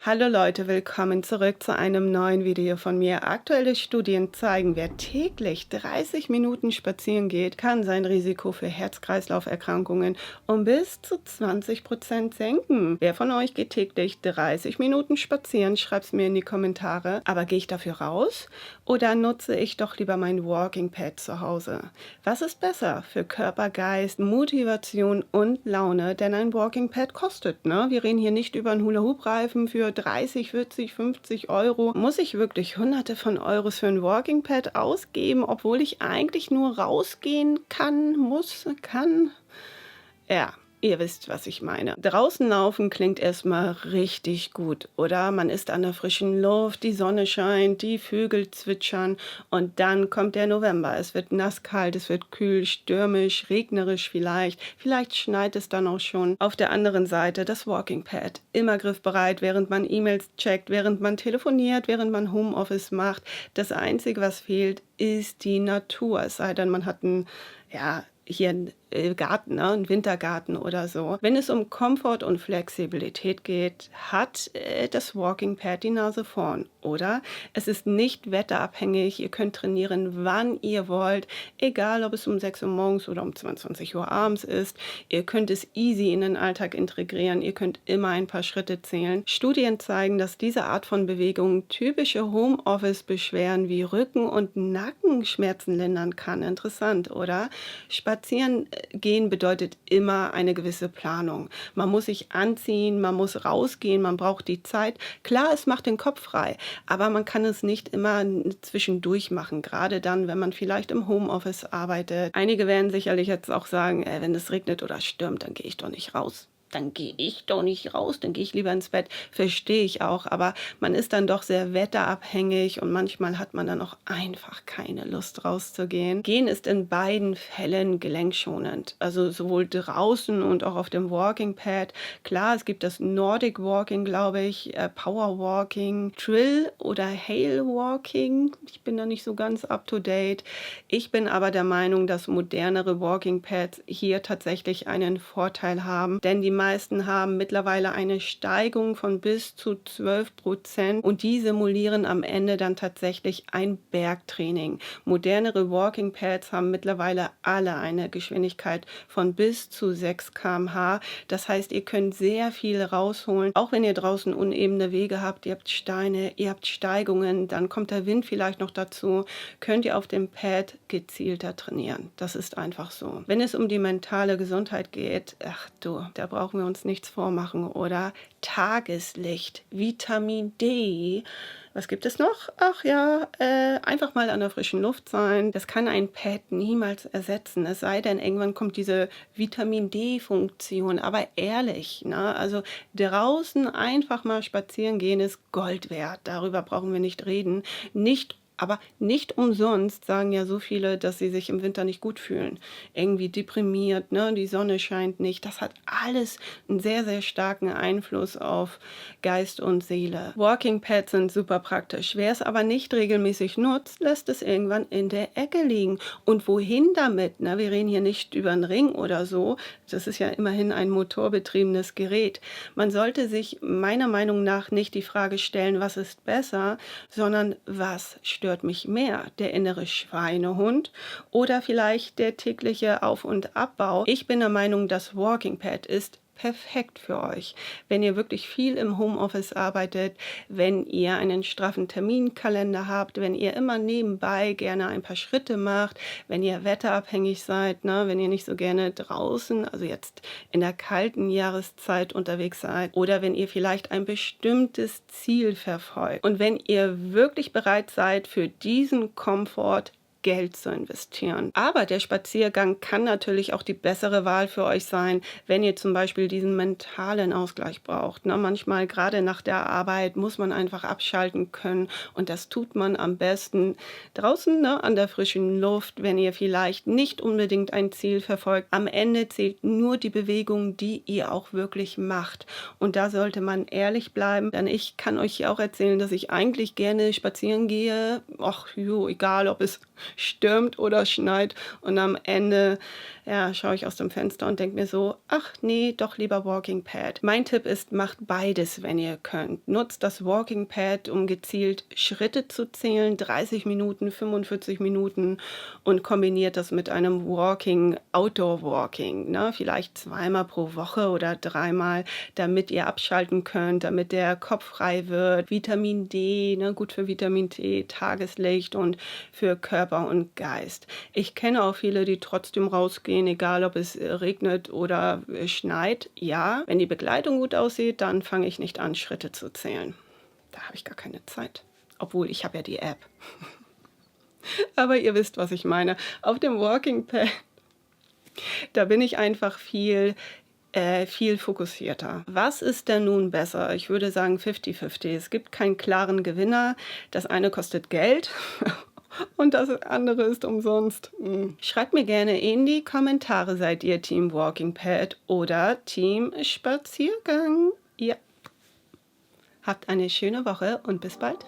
Hallo Leute, willkommen zurück zu einem neuen Video von mir. Aktuelle Studien zeigen, wer täglich 30 Minuten spazieren geht, kann sein Risiko für Herz-Kreislauf-Erkrankungen um bis zu 20% senken. Wer von euch geht täglich 30 Minuten spazieren? Schreibt es mir in die Kommentare. Aber gehe ich dafür raus oder nutze ich doch lieber mein Walking Pad zu Hause? Was ist besser für Körper, Geist, Motivation und Laune? Denn ein Walking Pad kostet, ne? Wir reden hier nicht über einen Hula-Hoop-Reifen für 30, 40, 50 Euro. Muss ich wirklich Hunderte von Euros für ein Walking Pad ausgeben, obwohl ich eigentlich nur rausgehen kann? Ja, ihr wisst, was ich meine. Draußen laufen klingt erstmal richtig gut, oder? Man ist an der frischen Luft, die Sonne scheint, die Vögel zwitschern und dann kommt der November. Es wird nasskalt, es wird kühl, stürmisch, regnerisch vielleicht. Vielleicht schneit es dann auch schon. Auf der anderen Seite das Walking Pad. Immer griffbereit, während man E-Mails checkt, während man telefoniert, während man Homeoffice macht. Das Einzige, was fehlt, ist die Natur. Es sei denn, man hat hier einen Garten, ne? Einen Wintergarten oder so. Wenn es um Komfort und Flexibilität geht, hat das Walking Pad die Nase vorn, oder? Es ist nicht wetterabhängig, ihr könnt trainieren, wann ihr wollt, egal ob es um 6 Uhr morgens oder um 22 Uhr abends ist. Ihr könnt es easy in den Alltag integrieren, ihr könnt immer ein paar Schritte zählen. Studien zeigen, dass diese Art von Bewegung typische Homeoffice-Beschwerden wie Rücken- und Nackenschmerzen lindern kann. Interessant, oder? Spazieren gehen bedeutet immer eine gewisse Planung. Man muss sich anziehen, man muss rausgehen, man braucht die Zeit. Klar, es macht den Kopf frei, aber man kann es nicht immer zwischendurch machen, gerade dann, wenn man vielleicht im Homeoffice arbeitet. Einige werden sicherlich jetzt auch sagen, wenn es regnet oder stürmt, dann gehe ich doch nicht raus. Dann gehe ich doch nicht raus, dann gehe ich lieber ins Bett. Verstehe ich auch, aber man ist dann doch sehr wetterabhängig und manchmal hat man dann auch einfach keine Lust rauszugehen. Gehen ist in beiden Fällen gelenkschonend, also sowohl draußen und auch auf dem Walking Pad. Klar, es gibt das Nordic Walking, glaube ich, Power Walking, Trill oder Hale Walking. Ich bin da nicht so ganz up to date. Ich bin aber der Meinung, dass modernere Walking Pads hier tatsächlich einen Vorteil haben, denn die meisten haben mittlerweile eine Steigung von bis zu 12% und die simulieren am Ende dann tatsächlich ein Bergtraining. Modernere Walking Pads haben mittlerweile alle eine Geschwindigkeit von bis zu 6 km/h. Das heißt, ihr könnt sehr viel rausholen, auch wenn ihr draußen unebene Wege habt, ihr habt Steine, ihr habt Steigungen, dann kommt der Wind vielleicht noch dazu, könnt ihr auf dem Pad gezielter trainieren. Das ist einfach so. Wenn es um die mentale Gesundheit geht, ach du, da brauchen wir uns nichts vormachen, oder? Tageslicht, Vitamin D. Was gibt es noch? Ach ja, einfach mal an der frischen Luft sein. Das kann ein Pad niemals ersetzen. Es sei denn, irgendwann kommt diese Vitamin D-Funktion. Aber ehrlich, ne? Also draußen einfach mal spazieren gehen ist Gold wert. Darüber brauchen wir nicht reden. Aber nicht umsonst sagen ja so viele, dass sie sich im Winter nicht gut fühlen. Irgendwie deprimiert, ne? Die Sonne scheint nicht. Das hat alles einen sehr, sehr starken Einfluss auf Geist und Seele. Walking Pads sind super praktisch. Wer es aber nicht regelmäßig nutzt, lässt es irgendwann in der Ecke liegen. Und wohin damit? Ne? Wir reden hier nicht über einen Ring oder so. Das ist ja immerhin ein motorbetriebenes Gerät. Man sollte sich meiner Meinung nach nicht die Frage stellen, was ist besser, sondern was stört mich mehr? Der innere Schweinehund oder vielleicht der tägliche Auf- und Abbau? Ich bin der Meinung, das Walking Pad ist perfekt für euch, wenn ihr wirklich viel im Homeoffice arbeitet, wenn ihr einen straffen Terminkalender habt, wenn ihr immer nebenbei gerne ein paar Schritte macht, wenn ihr wetterabhängig seid, ne, wenn ihr nicht so gerne draußen, also jetzt in der kalten Jahreszeit unterwegs seid, oder wenn ihr vielleicht ein bestimmtes Ziel verfolgt und wenn ihr wirklich bereit seid, für diesen Komfort Geld zu investieren. Aber der Spaziergang kann natürlich auch die bessere Wahl für euch sein, wenn ihr zum Beispiel diesen mentalen Ausgleich braucht. Ne? Manchmal, gerade nach der Arbeit, muss man einfach abschalten können und das tut man am besten draußen, ne, an der frischen Luft, wenn ihr vielleicht nicht unbedingt ein Ziel verfolgt. Am Ende zählt nur die Bewegung, die ihr auch wirklich macht. Und da sollte man ehrlich bleiben, denn ich kann euch ja auch erzählen, dass ich eigentlich gerne spazieren gehe. Ach jo, egal ob es stürmt oder schneit und am Ende, ja, schaue ich aus dem Fenster und denke mir so: „Ach nee, doch lieber Walking Pad.“ Mein Tipp ist, macht beides, wenn ihr könnt. Nutzt das Walking Pad, um gezielt Schritte zu zählen, 30 Minuten, 45 Minuten und kombiniert das mit einem Walking Outdoor Walking, ne? Vielleicht zweimal pro Woche oder dreimal, damit ihr abschalten könnt, damit der Kopf frei wird. Vitamin D, ne, gut für Vitamin D, Tageslicht und für Körper und Geist. Ich kenne auch viele, die trotzdem rausgehen, egal ob es regnet oder schneit. Ja, wenn die Begleitung gut aussieht, dann fange ich nicht an, Schritte zu zählen. Da habe ich gar keine Zeit. Obwohl, ich habe ja die App. Aber ihr wisst, was ich meine. Auf dem Walking Pad, da bin ich einfach viel fokussierter. Was ist denn nun besser? Ich würde sagen 50-50. Es gibt keinen klaren Gewinner. Das eine kostet Geld und das andere ist umsonst. Schreibt mir gerne in die Kommentare, seid ihr Team Walking Pad oder Team Spaziergang? Ja, habt eine schöne Woche und bis bald.